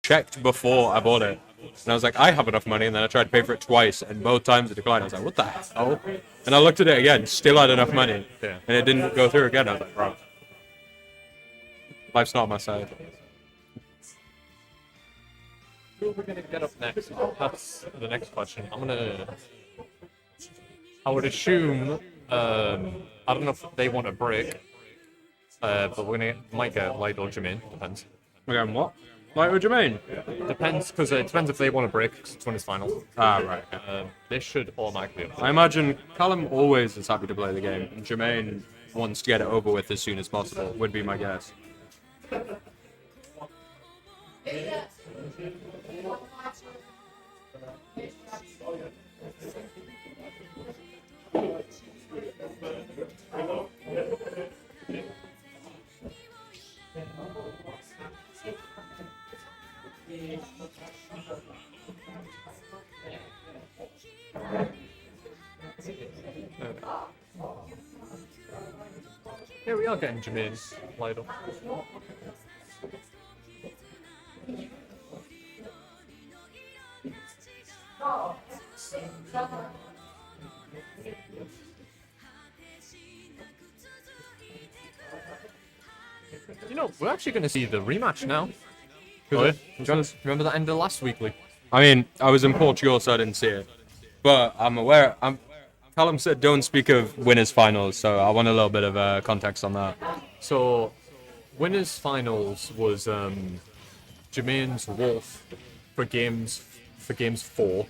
checked before I bought it. And I was like, I have enough money, and then I tried to pay for it twice, and both times it declined. I was like, what the hell? And I looked at it again, still had enough money, and it didn't go through again. I was like, bro, life's not on my side. Who are we gonna get up next? That's the next question. I would assume, I don't know if they want a break, but might get Lyto or Jermaine, depends. We're going what? Like what do you mean? Depends, because it depends if they want a break, because it's when it's final. Ah, right. They should automatically. I imagine Callum always is happy to play the game, and Jermaine wants to get it over with as soon as possible, would be my guess. Here we are getting Jermaine Lyto. You know, we're actually going to see the rematch now. Oh, yeah? Remember that end of last weekly? I mean, I was in Portugal, so I didn't see it. But I'm aware. Callum said don't speak of winners' finals, so I want a little bit of context on that. So, winners' finals was Jermaine's Wolf for games 4.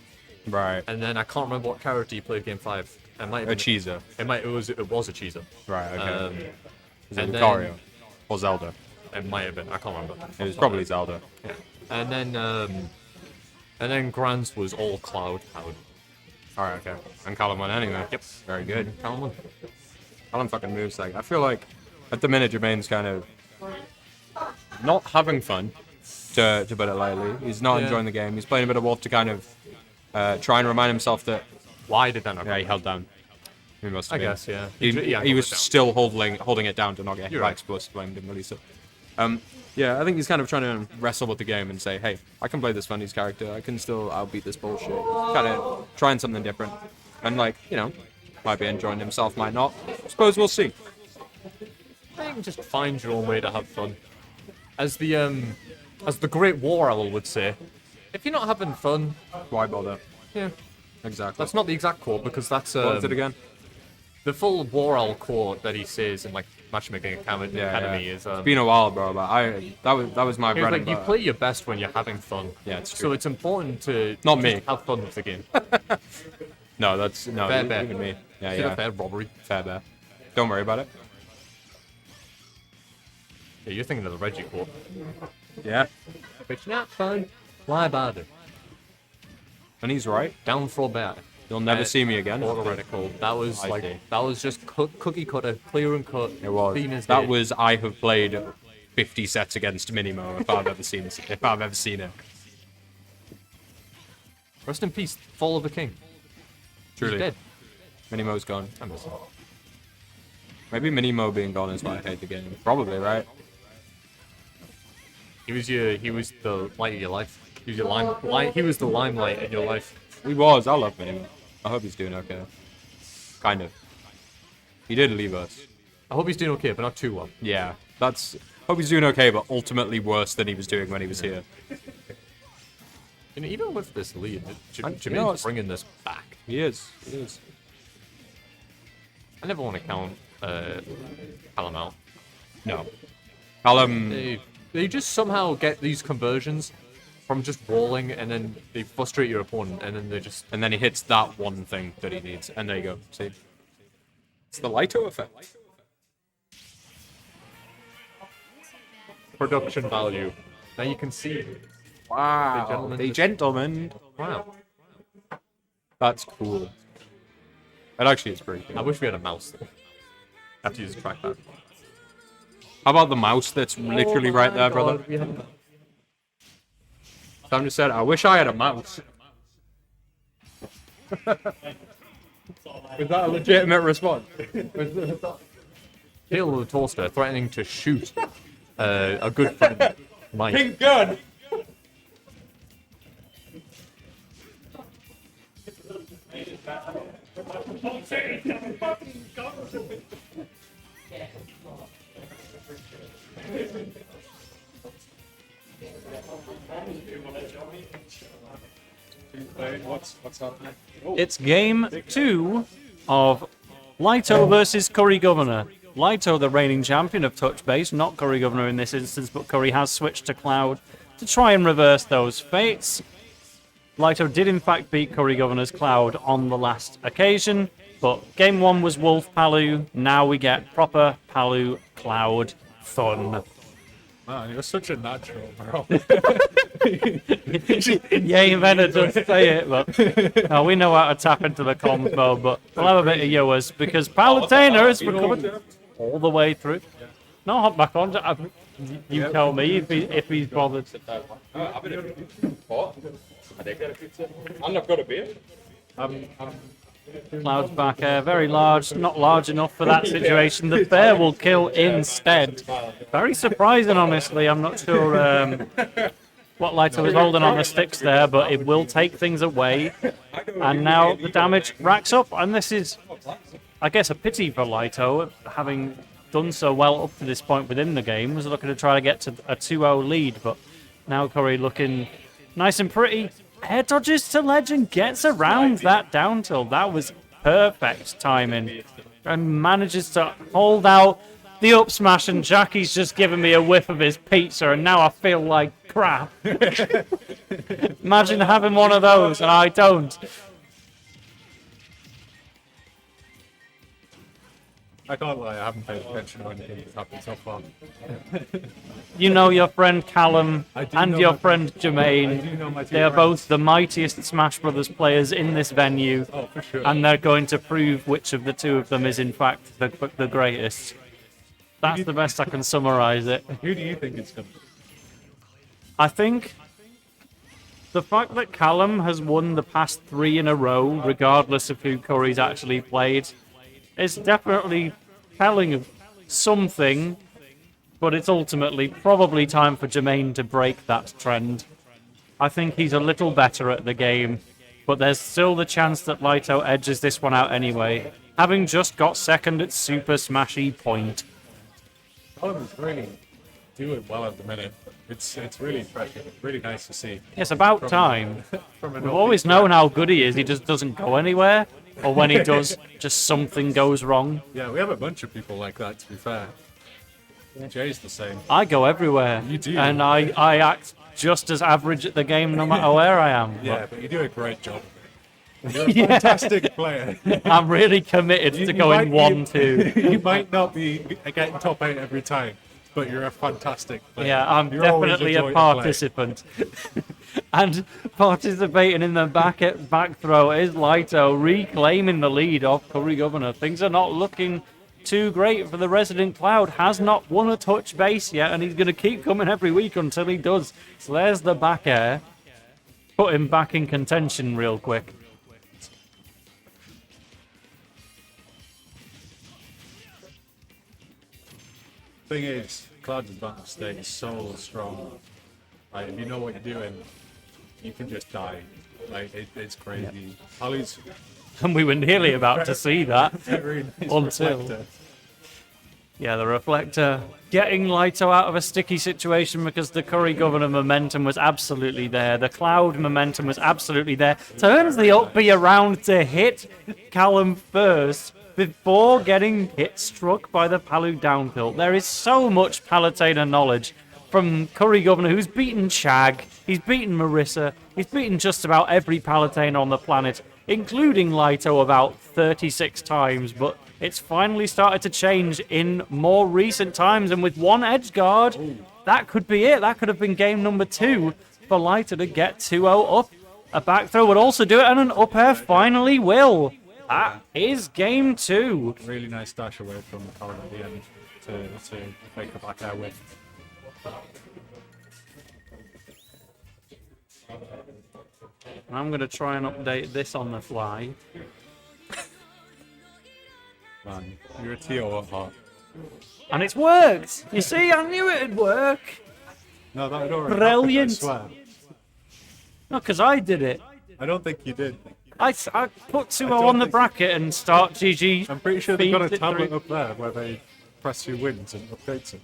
Right. And then I can't remember what character he played game 5. It might have A been, cheeser. it was a cheeser. Right, okay. Is it and Lucario? Or Zelda? It might have been. I can't remember. It was probably Zelda. Yeah. And then Grant's was all Cloud powered. Alright, okay. And Callum won anyway. Yep. Very good. Callum won. Callum fucking moves like. I feel like at the minute Jermaine's kind of not having fun, to put it lightly. He's not enjoying the game. He's playing a bit of Wolf to kind of try and remind himself that. Why did that not go? Yeah, he held down. He must have I been. guess, yeah. He was still holding it down to not get hit by right. explosive flame, didn't release it. Yeah, I think he's kind of trying to wrestle with the game and say, hey, I can play this Funny's character. I can still outbeat this bullshit. Kind of trying something different. And like, you know, might be enjoying himself, might not. Suppose we'll see. I think just find your own way to have fun. As the Great War Owl would say, if you're not having fun, Why bother? yeah. Exactly. That's not the exact quote, because that's What is it again? the full War Owl quote that he says in like Matchmaking Academy is It's been a while, bro, but that was my he was bread like, and you butter. play your best when you're having fun. Yeah, it's So true. it's important to Not just me. have fun with the game. No, that's no. Fair Even bet. me. Yeah, Bit of yeah. fair robbery. Fair bear. Don't worry about it. Yeah, you're thinking of the Reggie quote. Yeah. If it's not fun, why bother? And he's right. Down for bad. You'll never see me again. Theoretical. That was I like see. that was just cookie cutter, clear and cut. It was. clean as That day. was I have played 50 sets against Minimo if I've ever seen it. Rest in peace, Fall of the King. Truly. He's dead. Minimo's gone. I miss him. Maybe Minimo being gone is why I hate the game. Probably, right? He was the light of your life. He was your he was the limelight in your life. He was. I love Minimo. I hope he's doing okay. Kind of. He did leave us. I hope he's doing okay, but not too well. Yeah. Hope he's doing okay, but ultimately worse than he was doing when he was here. You know, even with this lead, you know, Jermaine's it's- bringing this back. He is. He is. I never want to count Callum out. No. Callum. They just somehow get these conversions from just walling, and then they frustrate your opponent, and then they just... And then he hits that one thing that he needs. And there you go. See? It's the Lyto effect. Production value. Now you can see. Wow. The gentleman. Wow. That's cool. It actually is pretty I cool. wish we had a mouse, though. After you just track that. How about the mouse that's literally right there, brother? Yeah. Sam just said, I wish I had a mouse. Was that a legitimate response? Halo the Toaster threatening to shoot a good friend, Mike. gun! What's happening? It's game 2 of Lyto versus CurryGovernor. Lyto, the reigning champion of touch base, not CurryGovernor in this instance, but Curry has switched to Cloud to try and reverse those fates. Lyto did in fact beat CurryGovernor's Cloud on the last occasion, but game 1 was Wolf Palu. Now we get proper Palu Cloud fun. Man, you're such a natural, bro. Yeah, you meant to just say it, but no, we know how to tap into the comms mode, but we'll have a bit of yours because Palutena has recovered all the way through. No, hop back on. You tell me if he's bothered. And I've got a beer. Cloud's back air, very large, not large enough for that situation. The bear will kill instead. Very surprising, honestly. I'm not sure what Lyto is holding on the sticks there, but it will take things away. And now the damage racks up, and this is, I guess, a pity for Lyto, having done so well up to this point within the game. Was looking to try to get to a 2-0 lead, but now Curry looking nice and pretty. Air dodges to ledge and gets around that down tilt. That was perfect timing. And manages to hold out the up smash, and Jackie's just given me a whiff of his pizza, and now I feel like crap. Imagine having one of those, and I don't. I can't lie, I haven't paid attention to anything that's happened so far. You know your friend Callum and know your my- friend I do Jermaine. know my two They are friends. both the mightiest Smash Brothers players in this venue, Oh, for sure. and they're going to prove which of the two of them is in fact the greatest. That's the best I can summarize it. Who do you think it's going to be? I think the fact that Callum has won the past 3 in a row, regardless of who Curry's actually played, is definitely telling of something, but it's ultimately probably time for Jermaine to break that trend. I think he's a little better at the game, but there's still the chance that Lyto edges this one out anyway, having just got second at Super Smashy Point. Colin is really doing well at the minute. It's really impressive. Really nice to see. It's about time. From an We've always known how good he is, he just doesn't go anywhere, or when he does, just something goes wrong. Yeah, we have a bunch of people like that, to be fair. Jay's the same. I go everywhere, You do. and I act just as average at the game no matter where I am. Yeah, but you do a great job. You're a Yeah. fantastic player. I'm really committed to going 1-2. You might not be getting top 8 every time, but you're a fantastic player. Yeah, I'm You're always definitely a joy to play. participant. And participating in the back throw is Lyto reclaiming the lead of CurryGovernor. Things are not looking too great for the Resident Cloud. Has not won a touch base yet, and he's going to keep coming every week until he does. So there's the back air. Put him back in contention real quick. Thing is, Cloud's advantage state is so strong. Like, if you know what you're doing, you can just die. Like, it's crazy. Ali's And we were nearly about to see that. very nice Until- reflector. Yeah, the reflector getting Lyto out of a sticky situation because the CurryGovernor momentum was absolutely there. The Cloud momentum was absolutely there. Turns the up B around to hit Callum first before getting hit struck by the Palu down tilt. There is so much Palutena knowledge from CurryGovernor, who's beaten Chag, he's beaten Marissa, he's beaten just about every Palutena on the planet, including Lyto about 36 times, but it's finally started to change in more recent times, and with one edge guard, that could be it. That could have been game number 2 for Lyto to get 2-0 up. A back throw would also do it, and an up air finally will. That is game 2. Really nice dash away from Colin at the end to make the back air win. I'm going to try and update this on the fly. Man, you're a TO at heart. And it's worked! You see, I knew it'd work! No, that had already Brilliant. happened, I swear. No, because I did it. I don't think you did. I put 2-0 on the bracket and start GG. I'm pretty sure they've got a feeds it tablet through. up there where they press who wins and updates it.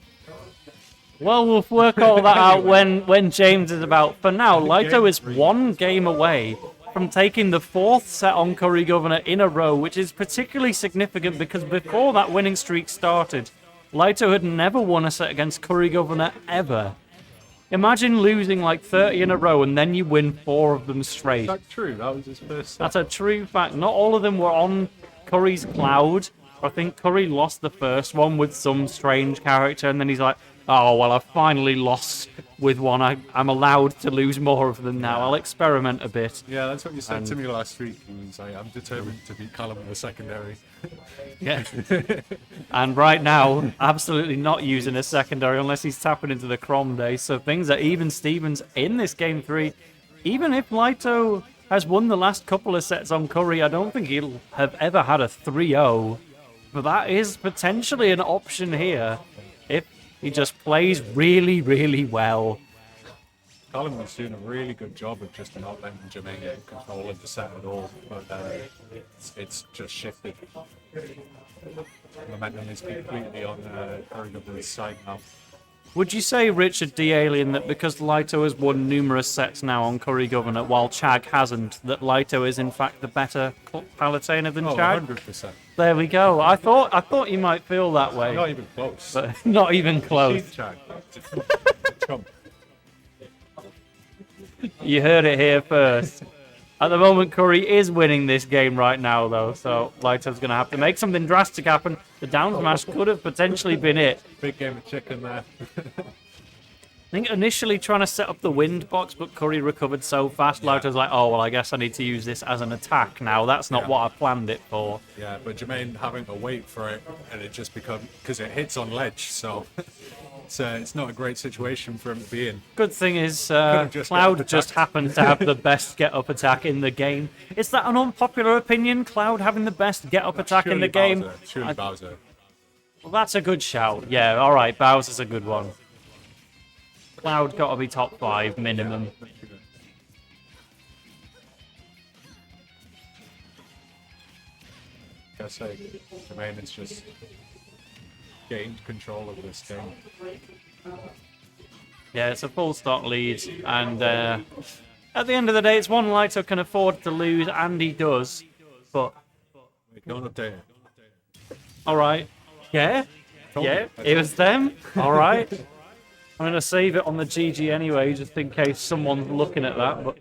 Well, we'll work all that out when James is about. For now, Lyto is 1 game away from taking the 4th set on CurryGovernor in a row, which is particularly significant because before that winning streak started, Lyto had never won a set against CurryGovernor ever. Imagine losing like 30 in a row and then you win 4 of them straight. Is that true? That was his first set. That's a true fact. Not all of them were on Curry's cloud. I think Curry lost the first one with some strange character, and then he's like, oh, well, I finally lost with one. I'm allowed to lose more of them now. I'll experiment a bit. Yeah, that's what you said to me last week. You was like, I'm determined to beat Callum with a secondary. Yeah. And right now, absolutely not using a secondary unless he's tapping into the Crom Day. So things are even Stevens in this game 3. Even if Lyto has won the last couple of sets on Curry, I don't think he'll have ever had a 3-0. But that is potentially an option here if he just plays really, really well. Callum was doing a really good job of just not letting Jermaine get control of the set at all, but it's just shifted. Momentum is completely on CurryGovernor's side now. Would you say, Richard D. Alien, that because Lyto has won numerous sets now on CurryGovernor while Chag hasn't, that Lyto is in fact the better Palutena than Chag? 100%. There we go. I thought you might feel that way. Not even close. But not even close. Cheap Chag. Chump. You heard it here first. At the moment, Curry is winning this game right now, though, so Lyto's going to have to make something drastic happen. The down smash could have potentially been it. Big game of chicken there. I think initially trying to set up the wind box, but Curry recovered so fast, Lyto's like, oh, well, I guess I need to use this as an attack now. That's not what I planned it for. Yeah, but Jermaine having to wait for it, and it just because it hits on ledge, so it's not a great situation for him to be in. Good thing is just Cloud get just happens to have the best get-up attack in the game. Is that an unpopular opinion, Cloud having the best get-up attack in the game? Surely Bowser. Well, that's a good shout. Yeah, all right, Bowser's a good one. Cloud got to be top 5 minimum. I say, Jermaine has just gained control of this game. Yeah, it's a full stock lead, and at the end of the day, it's one Lyto can afford to lose, and he does. But Wait, don't update it. all right, yeah, Told yeah, you. I it was them. All right, I'm gonna save it on the GG anyway, just in case someone's looking at that. But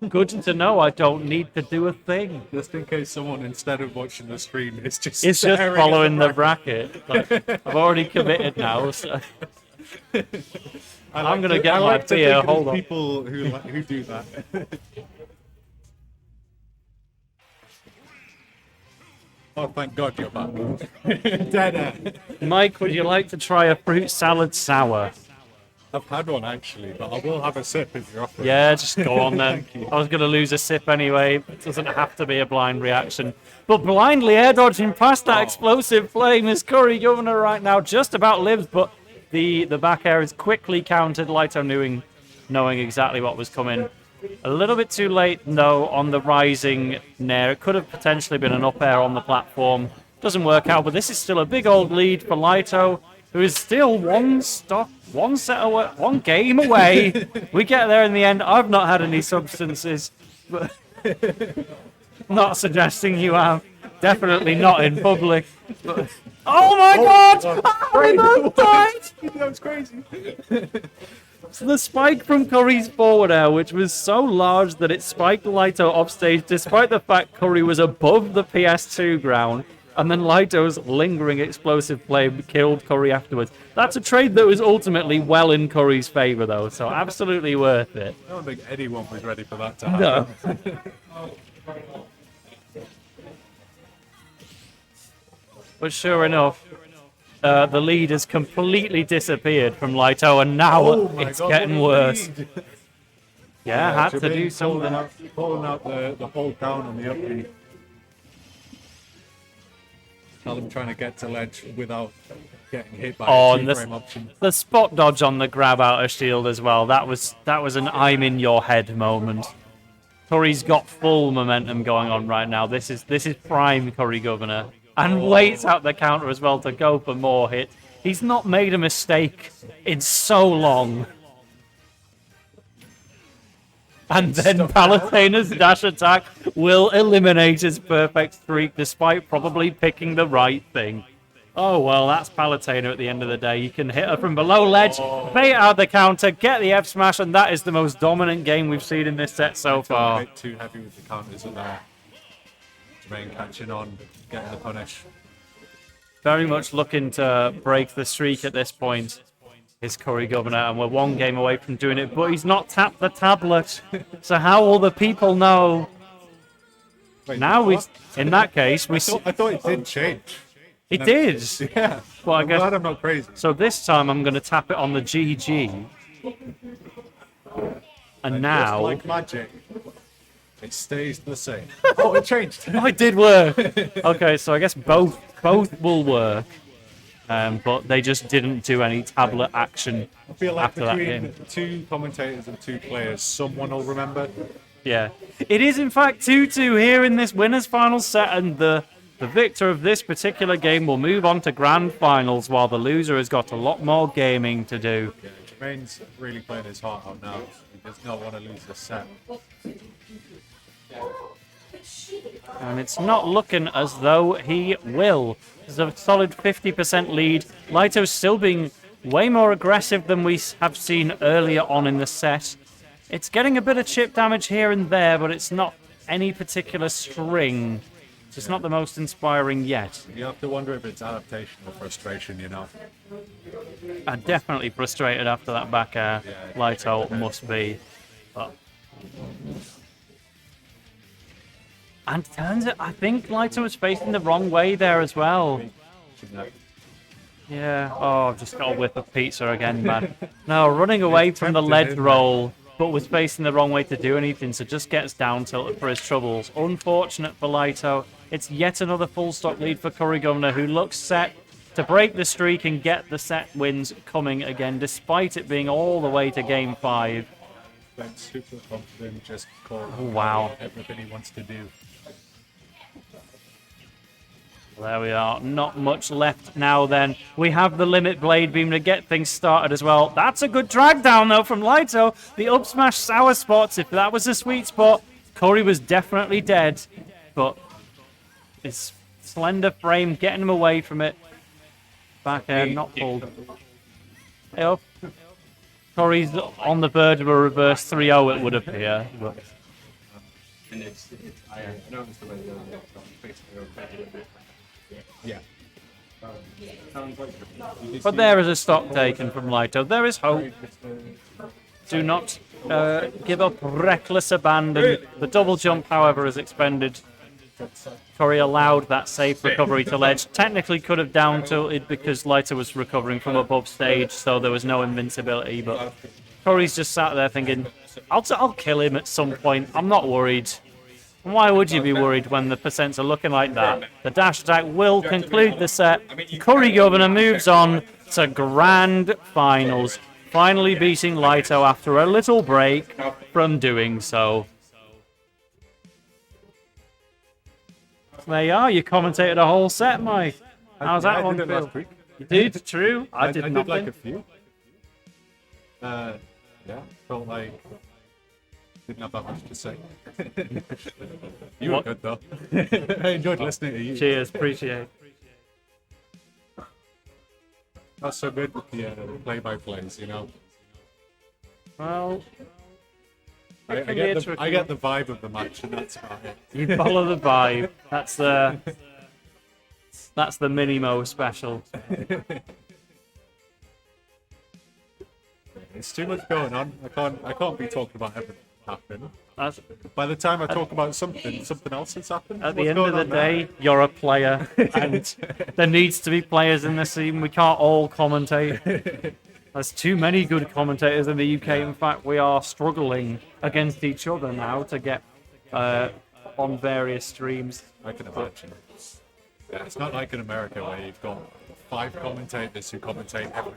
good to know I don't need to do a thing. Just in case someone, instead of watching the stream, is just It's just staring at following the bracket. Like, I've already committed now, so I'm gonna get my beer. Hold on. People who do that. Oh, thank God you're back. Dead. Mike, would you like to try a fruit salad sour? I've had one actually, but I will have a sip if you're offering. Yeah, just go on then. Thank you. I was going to lose a sip anyway. It doesn't have to be a blind reaction. But blindly air dodging past that explosive flame is CurryGovernor right now. Just about lives, but the back air is quickly countered. Lyto knowing exactly what was coming. A little bit too late, though, on the rising nair. It could have potentially been an up air on the platform. Doesn't work out, but this is still a big old lead for Lyto, who is still one game away. We get there in the end. I've not had any substances, but not suggesting you have. Definitely not in public. But... Oh my God! We both died! That was crazy. So the spike from Curry's forward air, which was so large that it spiked Lyto off stage, despite the fact Curry was above the PS2 ground, and then Lyto's lingering explosive flame killed Curry afterwards. That's a trade that was ultimately well in Curry's favor, though, so absolutely worth it. I don't think anyone was ready for that to happen. No. But sure enough, the lead has completely disappeared from Lyto, and now it's getting worse. Yeah, had to do something. Pulling out the hold down on the up B. Callum trying to get to ledge without getting hit by a And two-frame option. the spot dodge on the grab out of shield as well. That was an I'm in your head moment. Curry's got full momentum going on right now. This is prime CurryGovernor. And waits out the counter as well to go for more hits. He's not made a mistake in so long. And then Palutena's dash attack will eliminate his perfect streak despite probably picking the right thing. Oh, well, that's Palutena at the end of the day. You can hit her from below ledge, bait out the counter, get the F smash, and that is the most dominant game we've seen in this set so far. A bit too heavy with the counters at there. Jermaine catching on, getting the punish. Very much looking to break the streak at this point. Is CurryGovernor, and we're one game away from doing it, but he's not tapped the tablet. So how will the people know? Wait, Now what? in that case, I thought it did change. It did. Yeah. Well, I I'm guess. glad I'm not crazy. So this time I'm going to tap it on the GG. And now. Just like magic, it stays the same. Oh, it changed. Oh, it did work. Okay, so I guess both will work. But they just didn't do any tablet action I feel like after that between game. two commentators and two players, someone will remember. Yeah. It is, in fact, 2-2 here in this winners' final set, and the victor of this particular game will move on to grand finals, while the loser has got a lot more gaming to do. Yeah, Jermaine's really playing his heart out now. He does not want to lose the set. And it's not looking as though he will. There's a solid 50% lead. Lyto's still being way more aggressive than we have seen earlier on in the set. It's getting a bit of chip damage here and there, but it's not any particular string. It's not the most inspiring yet. You have to wonder if it's adaptation or frustration, you know. I'm definitely frustrated after that back air. Lyto must be. But... And turns it, I think Lyto was facing the wrong way there as well. Yeah, oh, I've just got a whiff of pizza again, man. No, running away from the lead roll, but was facing the wrong way to do anything, so just gets down tilted for his troubles. Unfortunate for Lyto. It's yet another full stock lead for CurryGovernor, who looks set to break the streak and get the set wins coming again, despite it being all the way to game 5. But super confident, just call Wow. everything he wants to do. There we are. Not much left now then. We have the limit blade beam to get things started as well. That's a good drag down though from Lyto. The up smash sour spots, if that was a sweet spot, Curry was definitely dead. But his slender frame getting him away from it. Back air not pulled. Hey up. Curry's on the verge of a reverse 3-0 it would appear. But... Yeah. But there is a stock taken from Lyto. There is hope. Do not give up reckless abandon. The double jump, however, is expended. Curry allowed that safe recovery to ledge. Technically could have down tilted because Lyto was recovering from above stage, so there was no invincibility. But Curry's just sat there thinking, I'll kill him at some point. I'm not worried. Why would you be worried when the percents are looking like that? The dash attack will conclude the set. CurryGovernor moves on to grand finals, finally beating Lyto after a little break from doing so. There you are, you commentated a whole set, Mike. How's that one did it feel? last week. You did? True. I did I did nothing. like a few. Yeah, felt like didn't have that much to say. You were What? good though. I enjoyed listening to you. Cheers, appreciate it. That's so good with the play-by-plays, you know. Well, I can be a get tricky I get the vibe of the match, and that's about it. you follow the vibe. That's the Minimo special. It's too much going on. I can't be talking about everything happening. That's, By the time I talk about something else has happened. at the What's end of going the on there? day, you're a player, and there needs to be players in this team. We can't all commentate. There's too many good commentators in the UK. In fact, we are struggling against each other now to get on various streams. I can imagine. Yeah, it's not like in America where you've got 5 commentators who commentate every